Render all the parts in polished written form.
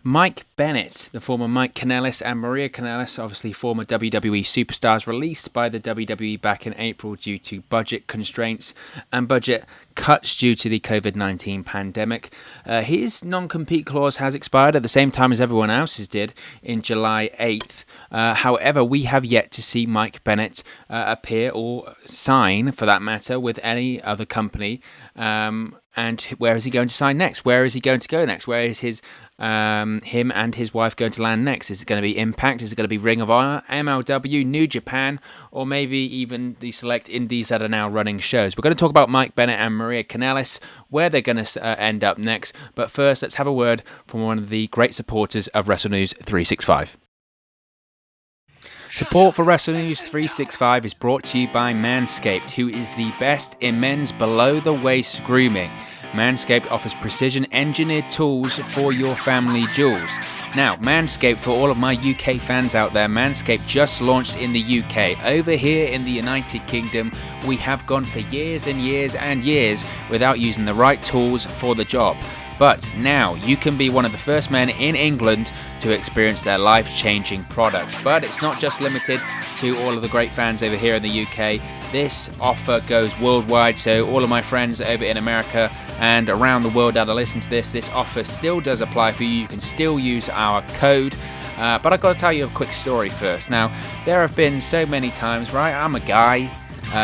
Mike Bennett, the former Mike Kanellis, and Maria Kanellis, obviously former WWE superstars, released by the WWE back in April due to budget constraints and budget cuts due to the COVID-19 pandemic. His non-compete clause has expired at the same time as everyone else's did in July 8th. However, we have yet to see Mike Bennett appear or sign, for that matter, with any other company. And where is he going to sign next? Where is he going to go next? Where is his him and his wife going to land next? Is it going to be Impact? Is it going to be Ring of Honor, MLW, New Japan, or maybe even the select indies that are now running shows? We're going to talk about Mike Bennett and Maria Kanellis, where they're going to end up next. But first, let's have a word from one of the great supporters of WrestleNews 365. Support for WrestleNews 365 is brought to you by Manscaped, who is the best in men's below-the-waist grooming. Manscaped offers precision-engineered tools for your family jewels. Now, Manscaped, for all of my UK fans out there, Manscaped just launched in the UK. Over here in the United Kingdom, we have gone for years and years and years without using the right tools for the job. But now you can be one of the first men in England to experience their life-changing product. But it's not just limited to all of the great fans over here in the UK. This offer goes worldwide, so all of my friends over in America and around the world that are listening to this offer still does apply for you. You can still use our code. But I've got to tell you a quick story first. Now, there have been so many times, right? I'm a guy.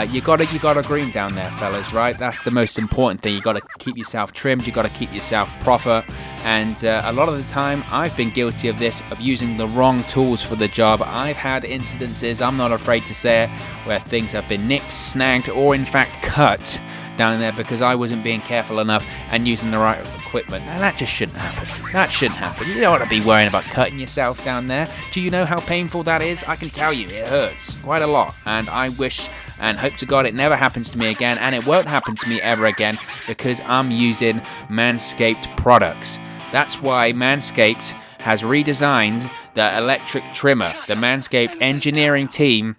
You gotta groom down there, fellas, right? That's the most important thing. You gotta keep yourself trimmed. You gotta keep yourself proper. And a lot of the time, I've been guilty of this, of using the wrong tools for the job. I've had incidences, I'm not afraid to say it, where things have been nicked, snagged, or in fact cut down there because I wasn't being careful enough and using the right equipment. Now that just shouldn't happen. That shouldn't happen. You don't want to be worrying about cutting yourself down there. Do you know how painful that is? I can tell you, it hurts quite a lot. And I wish and hope to God it never happens to me again, and it won't happen to me ever again because I'm using Manscaped products. That's why Manscaped has redesigned the electric trimmer. The Manscaped engineering team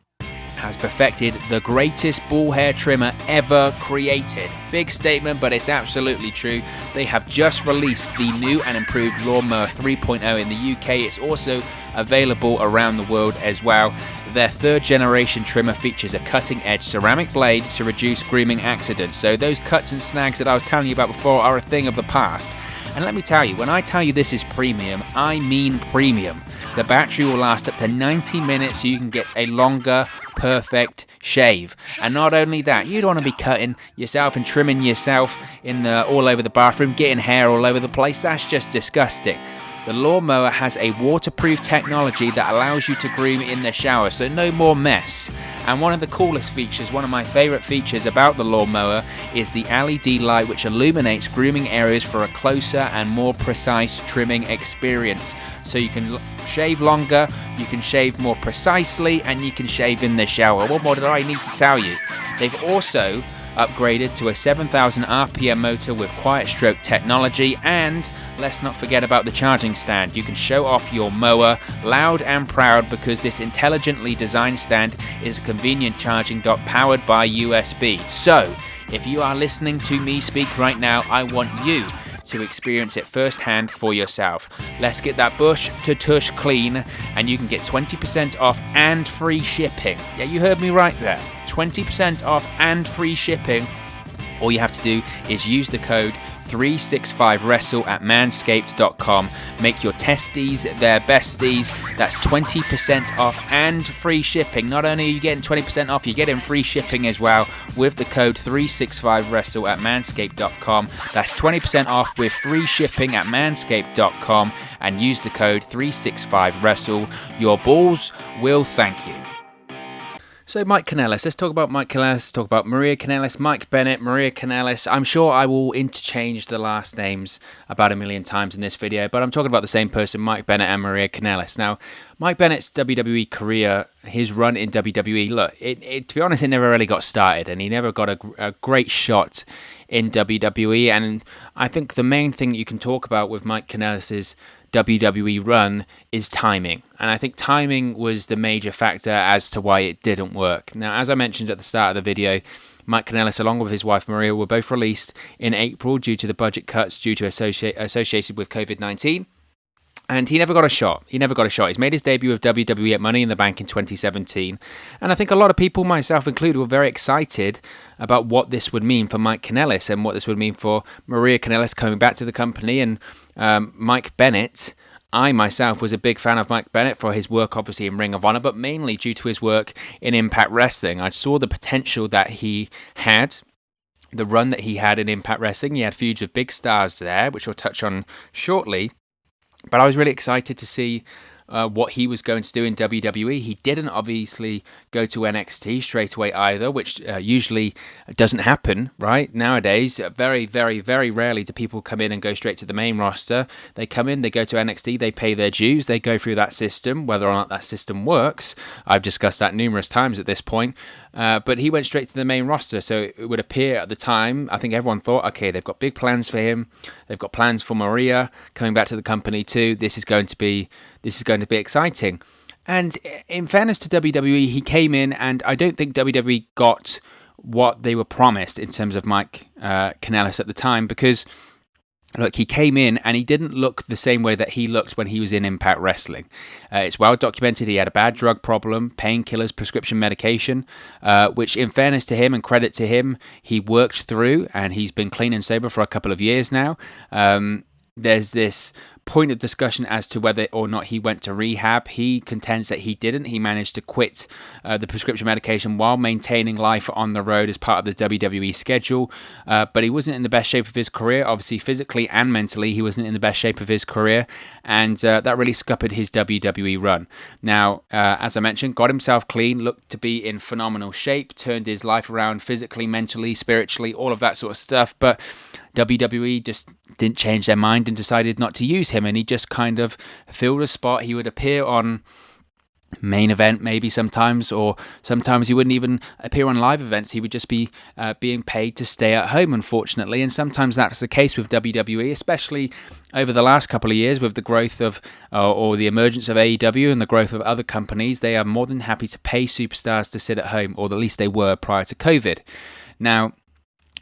has perfected the greatest ball hair trimmer ever created. Big statement, but it's absolutely true. They have just released the new and improved Lawnmower 3.0 in the UK. It's also available around the world as well. Their third generation trimmer features a cutting edge ceramic blade to reduce grooming accidents. So those cuts and snags that I was telling you about before are a thing of the past. And let me tell you, when I tell you this is premium, I mean premium. The battery will last up to 90 minutes so you can get a longer, perfect shave. And not only that, you don't want to be cutting yourself and trimming yourself all over the bathroom, getting hair all over the place. That's just disgusting. The lawnmower has a waterproof technology that allows you to groom in the shower, so no more mess. And one of the coolest features, one of my favourite features about the lawnmower is the LED light, which illuminates grooming areas for a closer and more precise trimming experience. So you can shave longer, you can shave more precisely, and you can shave in the shower. What more did I need to tell you? They've also upgraded to a 7,000 RPM motor with quiet stroke technology, and let's not forget about the charging stand. You can show off your mower loud and proud because this intelligently designed stand is a convenient charging dock powered by USB. So, if you are listening to me speak right now, I want you to experience it firsthand for yourself. Let's get that bush to tush clean, and you can get 20% off and free shipping. Yeah, you heard me right there. 20% off and free shipping. All you have to do is use the code 365wrestle at manscaped.com. Make your testes their besties. That's 20% off and free shipping. Not only are you getting 20% off, you're getting free shipping as well with the code 365wrestle at manscaped.com. That's 20% off with free shipping at manscaped.com, and use the code 365wrestle. Your balls will thank you. So Mike Kanellis, let's talk about Mike Kanellis, let's talk about Maria Kanellis, Mike Bennett, Maria Kanellis. I'm sure I will interchange the last names about a million times in this video, but I'm talking about the same person, Mike Bennett and Maria Kanellis. Now, Mike Bennett's WWE career, his run in WWE, look, to be honest, it never really got started, and he never got a great shot in WWE, and I think the main thing you can talk about with Mike Kanellis' WWE run is timing, and I think timing was the major factor as to why it didn't work. Now, as I mentioned at the start of the video, Mike Kanellis, along with his wife Maria, were both released in April due to the budget cuts associated with COVID-19. And he never got a shot. He's made his debut with WWE at Money in the Bank in 2017. And I think a lot of people, myself included, were very excited about what this would mean for Mike Kanellis and what this would mean for Maria Kanellis coming back to the company. And Mike Bennett, I myself was a big fan of Mike Bennett for his work, obviously, in Ring of Honor, but mainly due to his work in Impact Wrestling. I saw the potential that he had, the run that he had in Impact Wrestling. He had feuds with big stars there, which we'll touch on shortly. But I was really excited to see what he was going to do in WWE. He didn't obviously go to NXT straight away either, which usually doesn't happen, right? Nowadays, very, very, very rarely do people come in and go straight to the main roster. They come in, they go to NXT, they pay their dues, they go through that system, whether or not that system works. I've discussed that numerous times at this point. But he went straight to the main roster, so it would appear at the time, I think everyone thought, okay, they've got big plans for him. They've got plans for Maria coming back to the company too. This is going to be exciting. And in fairness to WWE, he came in, and I don't think WWE got what they were promised in terms of Mike Kanellis at the time, because look, he came in and he didn't look the same way that he looked when he was in Impact Wrestling. It's well documented he had a bad drug problem, painkillers, prescription medication, which in fairness to him and credit to him, he worked through, and he's been clean and sober for a couple of years now. There's this point of discussion as to whether or not he went to rehab. He contends that he didn't. He managed to quit the prescription medication while maintaining life on the road as part of the WWE schedule. But he wasn't in the best shape of his career. Obviously, physically and mentally, he wasn't in the best shape of his career. And that really scuppered his WWE run. Now, as I mentioned, got himself clean, looked to be in phenomenal shape, turned his life around physically, mentally, spiritually, all of that sort of stuff. But WWE just didn't change their mind and decided not to use him, and he just kind of filled a spot. He would appear on main event maybe sometimes, or sometimes he wouldn't even appear on live events. He would just be being paid to stay at home, unfortunately, and sometimes that's the case with WWE, especially over the last couple of years with the growth of or the emergence of AEW and the growth of other companies. They are more than happy to pay superstars to sit at home, or at least they were prior to COVID. Now,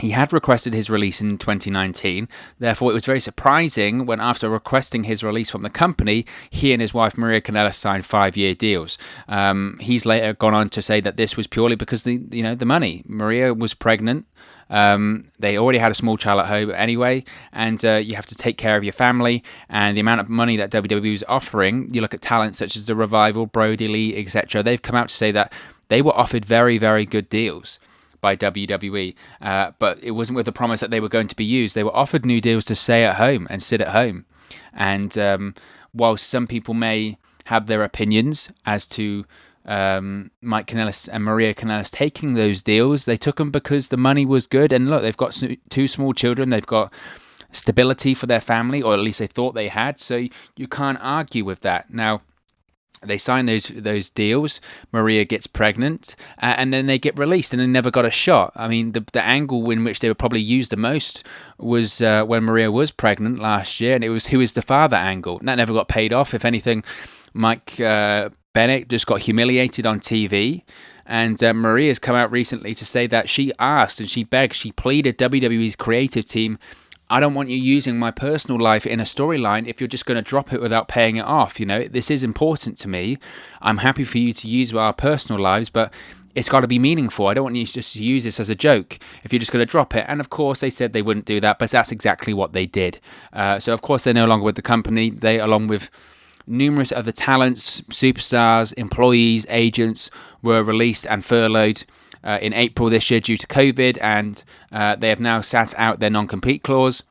he had requested his release in 2019, therefore it was very surprising when, after requesting his release from the company, he and his wife Maria Kanellis signed 5-year deals. He's later gone on to say that this was purely because the money. Maria was pregnant. They already had a small child at home anyway, and you have to take care of your family, and the amount of money that WWE was offering, you look at talent such as The Revival, Brody Lee, etc., they've come out to say that they were offered very, very good deals by WWE, but it wasn't with the promise that they were going to be used. They were offered new deals to stay at home and sit at home. And while some people may have their opinions as to Mike Kanellis and Maria Kanellis taking those deals, they took them because the money was good. And look, they've got 2 small children. They've got stability for their family, or at least they thought they had. So you can't argue with that. Now, they sign those deals. Maria gets pregnant, and then they get released, and they never got a shot. I mean, the angle in which they were probably used the most was when Maria was pregnant last year, and it was who is the father angle. And that never got paid off. If anything, Mike Bennett just got humiliated on TV. And Maria's come out recently to say that she asked and she begged, she pleaded WWE's creative team, I don't want you using my personal life in a storyline if you're just going to drop it without paying it off. This is important to me. I'm happy for you to use our personal lives, but it's got to be meaningful. I don't want you just to use this as a joke if you're just going to drop it. And of course, they said they wouldn't do that, but that's exactly what they did. So of course, they're no longer with the company. They, along with numerous other talents, superstars, employees, agents, were released and furloughed in April this year due to COVID, and they have now sat out their non-compete clause.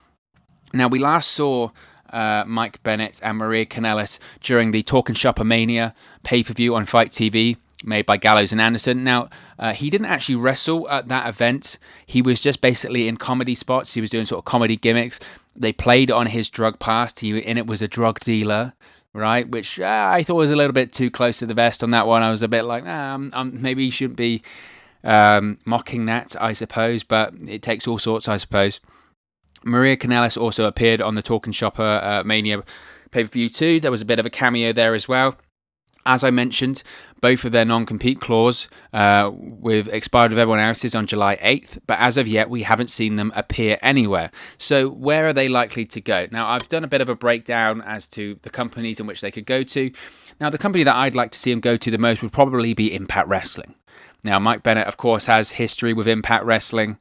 Now, we last saw Mike Bennett and Maria Kanellis during the Talkin' Shopper Mania pay-per-view on Fight TV, made by Gallows and Anderson. Now, he didn't actually wrestle at that event. He was just basically in comedy spots. He was doing sort of comedy gimmicks. They played on his drug past. He in it was a drug dealer, right? Which I thought was a little bit too close to the vest on that one. I was a bit like, maybe he shouldn't be mocking that, I suppose, but it takes all sorts, I suppose. Maria Kanellis also appeared on the Talkin' Shopper Mania pay-per-view too. There was a bit of a cameo there as well. As I mentioned, both of their non-compete clause with expired with everyone else's on July 8th, but as of yet, we haven't seen them appear anywhere. So where are they likely to go? Now, I've done a bit of a breakdown as to the companies in which they could go to. Now, the company that I'd like to see them go to the most would probably be Impact Wrestling. Now, Mike Bennett, of course, has history with Impact Wrestling.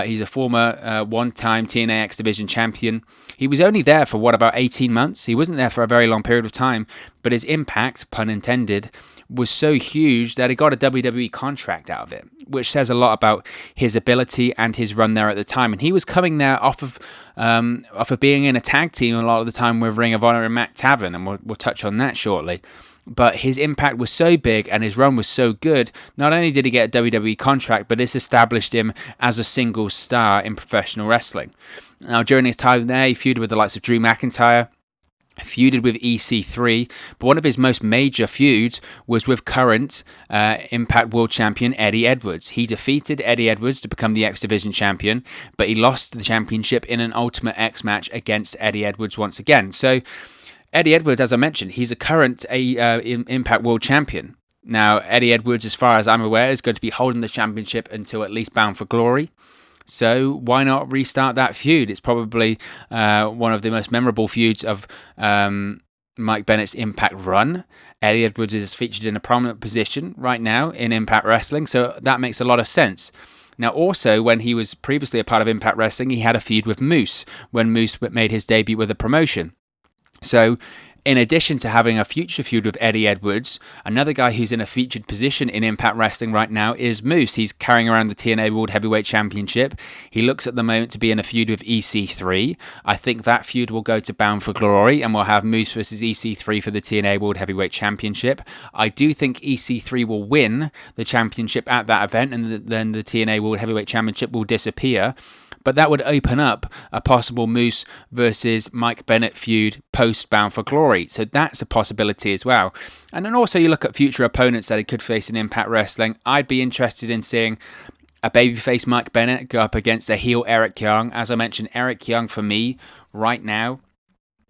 He's a former one-time TNA X Division champion. He was only there for, about 18 months? He wasn't there for a very long period of time, but his impact, pun intended, was so huge that he got a WWE contract out of it, which says a lot about his ability and his run there at the time. And he was coming there off of being in a tag team a lot of the time with Ring of Honor and Matt Taven, and we'll touch on that shortly. But his impact was so big and his run was so good, not only did he get a WWE contract, but this established him as a single star in professional wrestling. Now, during his time there, he feuded with the likes of Drew McIntyre, feuded with EC3, but one of his most major feuds was with current Impact World Champion Eddie Edwards. He defeated Eddie Edwards to become the X Division champion, but he lost the championship in an Ultimate X match against Eddie Edwards once again. So Eddie Edwards, as I mentioned, he's a current Impact World Champion. Now, Eddie Edwards, as far as I'm aware, is going to be holding the championship until at least Bound for Glory. So why not restart that feud? It's probably one of the most memorable feuds of Mike Bennett's Impact run. Eddie Edwards is featured in a prominent position right now in Impact Wrestling, so that makes a lot of sense. Now, also, when he was previously a part of Impact Wrestling, he had a feud with Moose, when Moose made his debut with the promotion. So, in addition to having a future feud with Eddie Edwards, another guy who's in a featured position in Impact Wrestling right now is Moose. He's carrying around the TNA World Heavyweight Championship. He looks at the moment to be in a feud with EC3. I think that feud will go to Bound for Glory, and we'll have Moose versus EC3 for the TNA World Heavyweight Championship. I do think EC3 will win the championship at that event, and then the TNA World Heavyweight Championship will disappear. But that would open up a possible Moose versus Mike Bennett feud post Bound for Glory. So that's a possibility as well. And then also you look at future opponents that he could face in Impact Wrestling. I'd be interested in seeing a babyface Mike Bennett go up against a heel Eric Young. As I mentioned, Eric Young for me right now,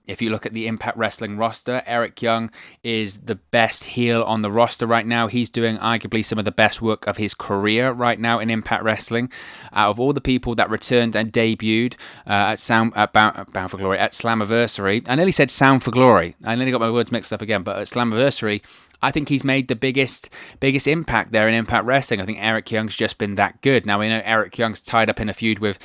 if you look at the Impact Wrestling roster, Eric Young is the best heel on the roster right now. He's doing arguably some of the best work of his career right now in Impact Wrestling. Out of all the people that returned and debuted at Bound for Glory, at Slammiversary, I nearly said Sound for Glory. I nearly got my words mixed up again, but at Slammiversary, I think he's made the biggest impact there in Impact Wrestling. I think Eric Young's just been that good. Now, we know Eric Young's tied up in a feud with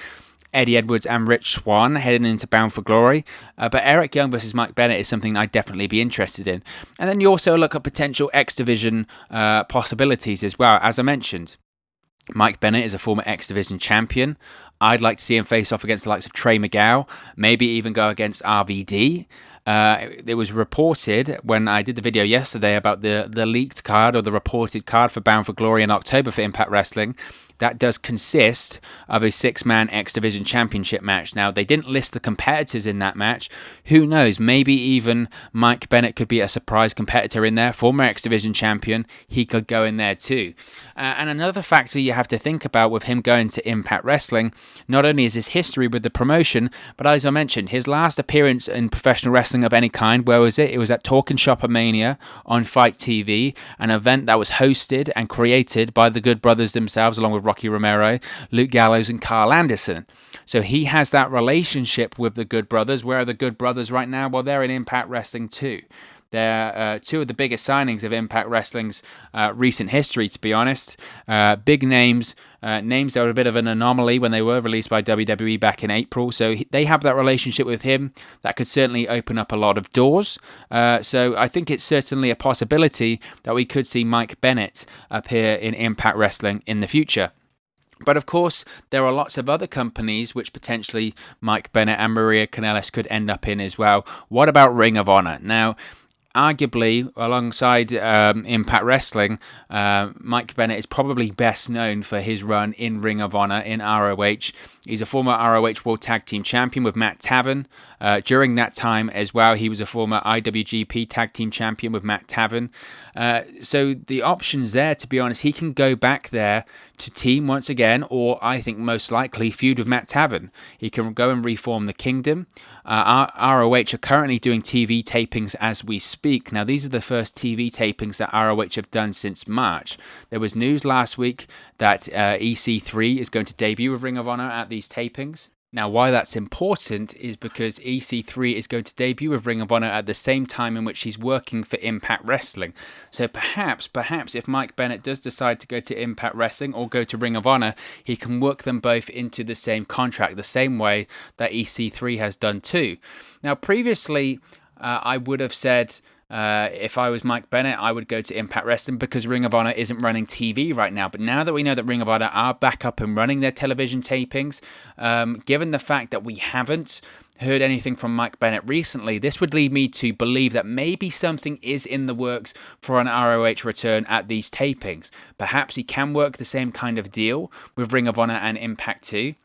Eddie Edwards and Rich Swann heading into Bound for Glory. But Eric Young versus Mike Bennett is something I'd definitely be interested in. And then you also look at potential X Division possibilities as well. As I mentioned, Mike Bennett is a former X Division champion. I'd like to see him face off against the likes of Trey Miguel, maybe even go against RVD. It was reported when I did the video yesterday about the leaked card or the reported card for Bound for Glory in October for Impact Wrestling. That does consist of a 6-man X Division Championship match. Now, they didn't list the competitors in that match. Who knows? Maybe even Mike Bennett could be a surprise competitor in there. Former X Division champion, he could go in there too. And another factor you have to think about with him going to Impact Wrestling, not only is his history with the promotion, but as I mentioned, his last appearance in professional wrestling of any kind, where was it? It was at Talkin' Shopper Mania on Fight TV, an event that was hosted and created by the Good Brothers themselves, along with Rocky Romero, Luke Gallows, and Carl Anderson. So he has that relationship with the Good Brothers. Where are the Good Brothers right now? Well, they're in Impact Wrestling too. They're two of the biggest signings of Impact Wrestling's recent history, to be honest. Big names, names that were a bit of an anomaly when they were released by WWE back in April. So they have that relationship with him that could certainly open up a lot of doors. So I think it's certainly a possibility that we could see Mike Bennett appear in Impact Wrestling in the future. But of course, there are lots of other companies which potentially Mike Bennett and Maria Kanellis could end up in as well. What about Ring of Honor? Now, arguably, alongside Impact Wrestling, Mike Bennett is probably best known for his run in Ring of Honor in ROH. He's a former ROH World Tag Team Champion with Matt Taven. During that time as well, he was a former IWGP Tag Team Champion with Matt Taven. So the options there, to be honest, he can go back there to team once again, or I think most likely feud with Matt Taven. He can go and reform the Kingdom. ROH are currently doing TV tapings as we speak. Now, these are the first TV tapings that ROH have done since March. There was news last week that EC3 is going to debut with Ring of Honor at these tapings. Now, why that's important is because EC3 is going to debut with Ring of Honor at the same time in which he's working for Impact Wrestling. So perhaps if Mike Bennett does decide to go to Impact Wrestling or go to Ring of Honor, he can work them both into the same contract, the same way that EC3 has done too. Now, previously, I would have said, if I was Mike Bennett, I would go to Impact Wrestling because Ring of Honor isn't running TV right now. But now that we know that Ring of Honor are back up and running their television tapings, given the fact that we haven't heard anything from Mike Bennett recently, this would lead me to believe that maybe something is in the works for an ROH return at these tapings. Perhaps he can work the same kind of deal with Ring of Honor and Impact too.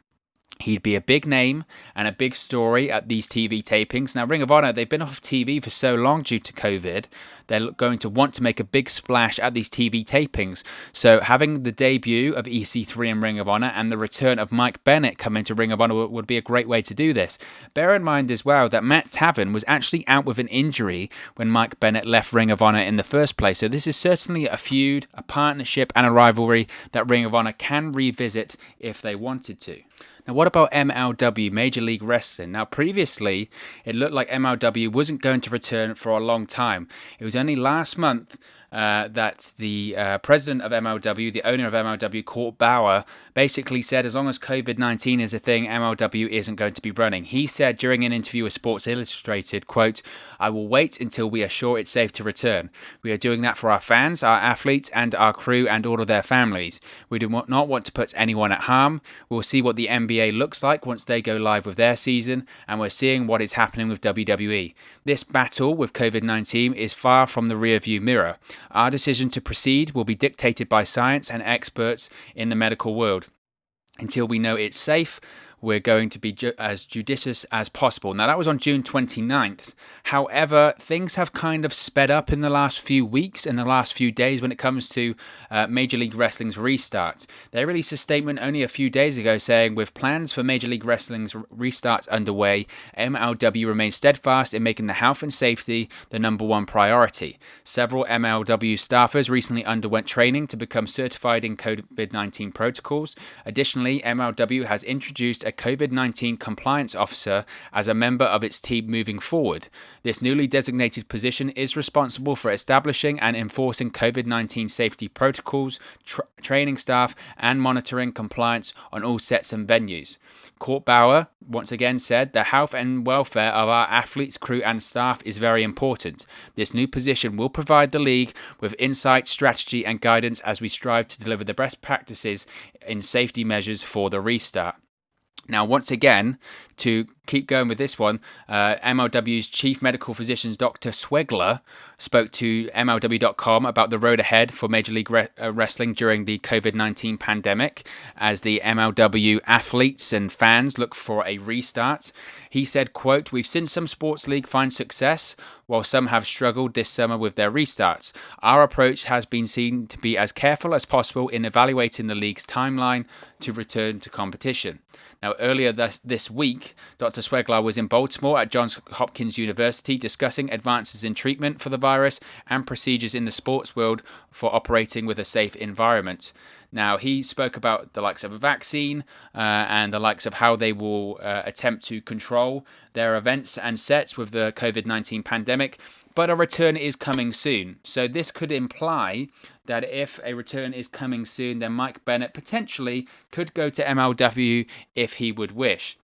He'd be a big name and a big story at these TV tapings. Now, Ring of Honor, they've been off TV for so long due to COVID. They're going to want to make a big splash at these TV tapings. So having the debut of EC3 in Ring of Honor and the return of Mike Bennett coming to Ring of Honor would be a great way to do this. Bear in mind as well that Matt Taven was actually out with an injury when Mike Bennett left Ring of Honor in the first place. So this is certainly a feud, a partnership, and a rivalry that Ring of Honor can revisit if they wanted to. Now, what about MLW, Major League Wrestling? Now, previously, it looked like MLW wasn't going to return for a long time. It was only last month that the president of MLW, the owner of MLW, Court Bauer, basically said as long as COVID-19 is a thing, MLW isn't going to be running. He said during an interview with Sports Illustrated, quote, "I will wait until we are sure it's safe to return. We are doing that for our fans, our athletes, and our crew and all of their families. We do not want to put anyone at harm. We'll see what the NBA looks like once they go live with their season, and we're seeing what is happening with WWE. This battle with COVID-19 is far from the rearview mirror. Our decision to proceed will be dictated by science and experts in the medical world. Until we know it's safe, we're going to be as judicious as possible." Now, that was on June 29th. However, things have kind of sped up in the last few weeks and the last few days when it comes to Major League Wrestling's restart. They released a statement only a few days ago saying, "With plans for Major League Wrestling's restart underway, MLW remains steadfast in making the health and safety the number one priority. Several MLW staffers recently underwent training to become certified in COVID-19 protocols. Additionally, MLW has introduced a COVID-19 compliance officer as a member of its team moving forward. This newly designated position is responsible for establishing and enforcing COVID-19 safety protocols, training staff, and monitoring compliance on all sets and venues." Court Bauer once again said, "The health and welfare of our athletes, crew, and staff is very important. This new position will provide the league with insight, strategy, and guidance as we strive to deliver the best practices in safety measures for the restart." Now, once again, to keep going with this one, MLW's chief medical physician, Dr. Swegler, spoke to MLW.com about the road ahead for Major League Wrestling during the COVID-19 pandemic as the MLW athletes and fans look for a restart. He said, quote, "We've seen some sports league find success while some have struggled this summer with their restarts. Our approach has been seen to be as careful as possible in evaluating the league's timeline to return to competition." Now, earlier this week, Dr. Swegler was in Baltimore at Johns Hopkins University discussing advances in treatment for the virus and procedures in the sports world for operating with a safe environment. Now, he spoke about the likes of a vaccine and the likes of how they will attempt to control their events and sets with the COVID-19 pandemic, but a return is coming soon. So this could imply that if a return is coming soon, then Mike Bennett potentially could go to MLW if he would wish.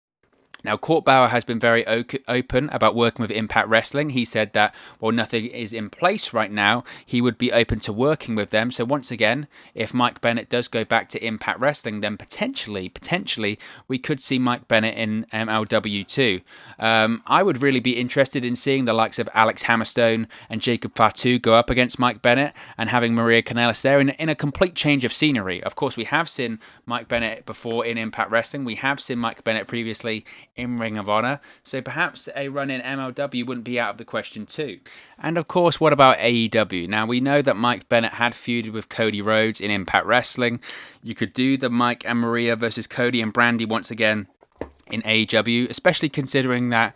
Now, Court Bauer has been very open about working with Impact Wrestling. He said that while nothing is in place right now, he would be open to working with them. So once again, if Mike Bennett does go back to Impact Wrestling, then potentially, we could see Mike Bennett in MLW too. I would really be interested in seeing the likes of Alex Hammerstone and Jacob Fatu go up against Mike Bennett and having Maria Kanellis there in a complete change of scenery. Of course, we have seen Mike Bennett before in Impact Wrestling. We have seen Mike Bennett previously in Ring of Honor, so perhaps a run in MLW wouldn't be out of the question too. And of course, what about AEW? Now, we know that Mike Bennett had feuded with Cody Rhodes in Impact Wrestling. You could do the Mike and Maria versus Cody and Brandy once again in AEW, especially considering that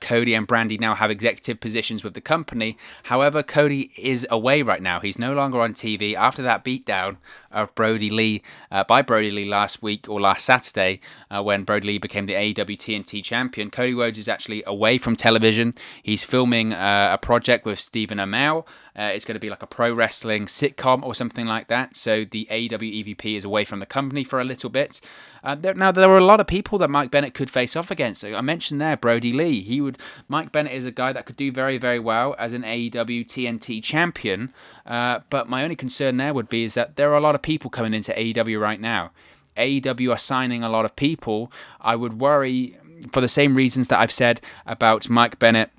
Cody and Brandy now have executive positions with the company. However, Cody is away right now. He's no longer on TV after that beatdown of Brody Lee by Brody Lee last week or last Saturday when Brody Lee became the AEW TNT champion. Cody Rhodes is actually away from television. He's filming a project with Stephen Amell. It's going to be like a pro wrestling sitcom or something like that. So the AEW EVP is away from the company for a little bit. Now, there are a lot of people that Mike Bennett could face off against. I mentioned there Brody Lee. Mike Bennett is a guy that could do very, very well as an AEW TNT champion. But my only concern there would be is that there are a lot of people coming into AEW right now. AEW are signing a lot of people. I would worry for the same reasons that I've said about Mike Bennett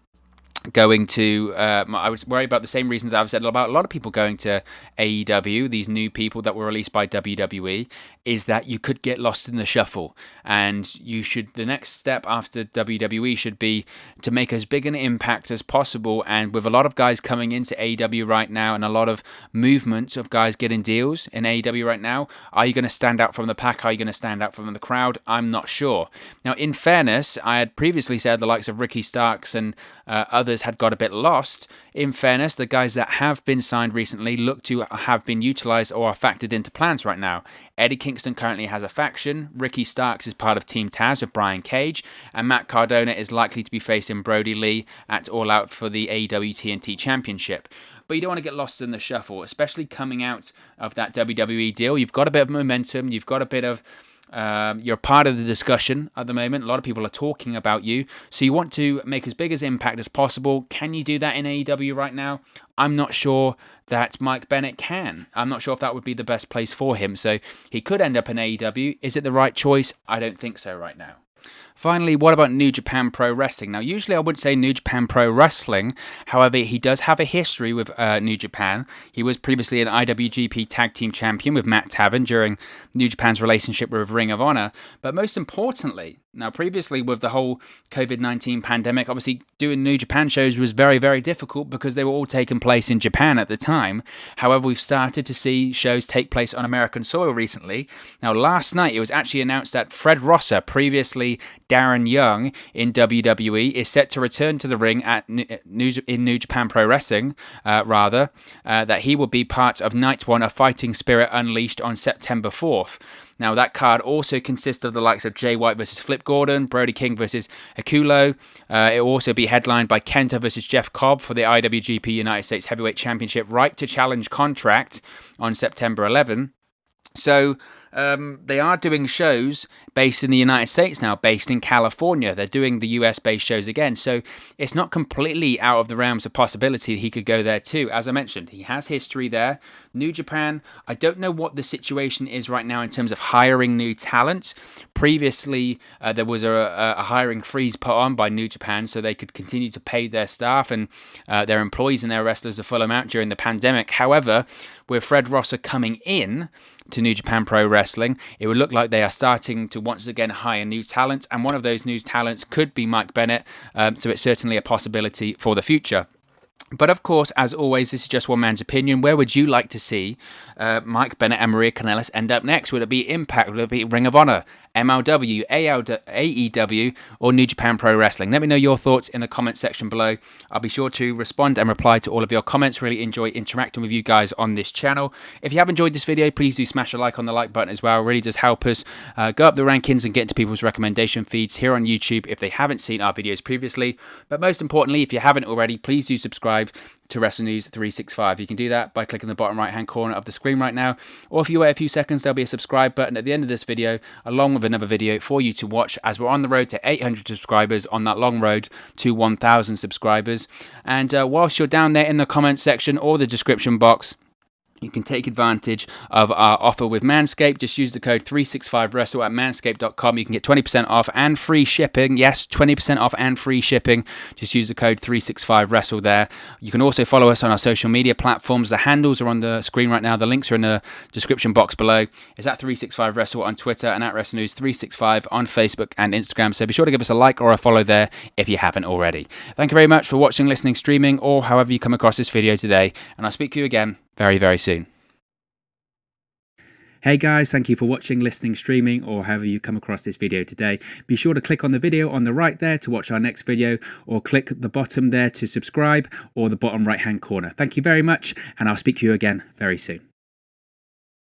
going to I was worried about the same reasons I've said about a lot of people going to AEW, these new people that were released by WWE, is that you could get lost in the shuffle, and the next step after WWE should be to make as big an impact as possible. And with a lot of guys coming into AEW right now and a lot of movement of guys getting deals in AEW right now, are you going to stand out from the pack? Are you going to stand out from the crowd? I'm not sure. Now, in fairness, I had previously said the likes of Ricky Starks and others had got a bit lost. In fairness, the guys that have been signed recently look to have been utilised or are factored into plans right now. Eddie Kingston currently has a faction. Ricky Starks is part of Team Taz with Brian Cage, and Matt Cardona is likely to be facing Brody Lee at All Out for the AEW TNT Championship. But you don't want to get lost in the shuffle, especially coming out of that WWE deal. You've got a bit of momentum. You've got a bit of you're part of the discussion at the moment. A lot of people are talking about you, so you want to make as big as impact as possible. Can you do that in AEW right now? I'm not sure that Mike Bennett can. I'm not sure if that would be the best place for him, so he could end up in AEW. Is it the right choice? I don't think so right now. Finally, what about New Japan Pro Wrestling? Now, usually I would say New Japan Pro Wrestling. However, he does have a history with New Japan. He was previously an IWGP Tag Team Champion with Matt Taven during New Japan's relationship with Ring of Honor. But most importantly, now previously with the whole COVID-19 pandemic, obviously doing New Japan shows was very, very difficult because they were all taking place in Japan at the time. However, we've started to see shows take place on American soil recently. Now, last night it was actually announced that Fred Rosser, previously Darren Young in WWE, is set to return to the ring in New Japan Pro Wrestling, that he will be part of Night 1 of Fighting Spirit Unleashed on September 4th. Now, that card also consists of the likes of Jay White versus Flip Gordon, Brody King versus Akulo. It will also be headlined by Kenta versus Jeff Cobb for the IWGP United States Heavyweight Championship right to challenge contract on September 11. So they are doing shows based in the United States now, based in California. They're doing the US-based shows again. So it's not completely out of the realms of possibility he could go there too. As I mentioned, he has history there. New Japan, I don't know what the situation is right now in terms of hiring new talent. Previously, there was a hiring freeze put on by New Japan so they could continue to pay their staff and their employees and their wrestlers a full amount during the pandemic. However, with Fred Rosser coming in to New Japan Pro Wrestling, it would look like they are starting to once again hire new talent, and one of those new talents could be Mike Bennett, so it's certainly a possibility for the future. But of course, as always, this is just one man's opinion. Where would you like to see Mike Bennett and Maria Kanellis end up next? Would it be Impact? Would it be Ring of Honor, MLW, AEW, or New Japan Pro Wrestling? Let me know your thoughts in the comments section below. I'll be sure to respond and reply to all of your comments. Really enjoy interacting with you guys on this channel. If you have enjoyed this video, please do smash a like on the like button as well. It really does help us go up the rankings and get into people's recommendation feeds here on YouTube if they haven't seen our videos previously. But most importantly, if you haven't already, please do subscribe subscribe to Wrestle News 365. You can do that by clicking the bottom right hand corner of the screen right now, or if you wait a few seconds, there'll be a subscribe button at the end of this video, along with another video for you to watch, as we're on the road to 800 subscribers, on that long road to 1,000 subscribers. And whilst you're down there in the comment section or the description box, you can take advantage of our offer with Manscaped. Just use the code 365WRESTLE at manscaped.com. You can get 20% off and free shipping. Yes, 20% off and free shipping. Just use the code 365WRESTLE there. You can also follow us on our social media platforms. The handles are on the screen right now. The links are in the description box below. It's at 365WRESTLE on Twitter and at WrestleNews365 on Facebook and Instagram. So be sure to give us a like or a follow there if you haven't already. Thank you very much for watching, listening, streaming, or however you come across this video today. And I'll speak to you again very, very soon. Hey guys, thank you for watching, listening, streaming, or however you come across this video today. Be sure to click on the video on the right there to watch our next video, or click the bottom there to subscribe, or the bottom right hand corner. Thank you very much, and I'll speak to you again very soon.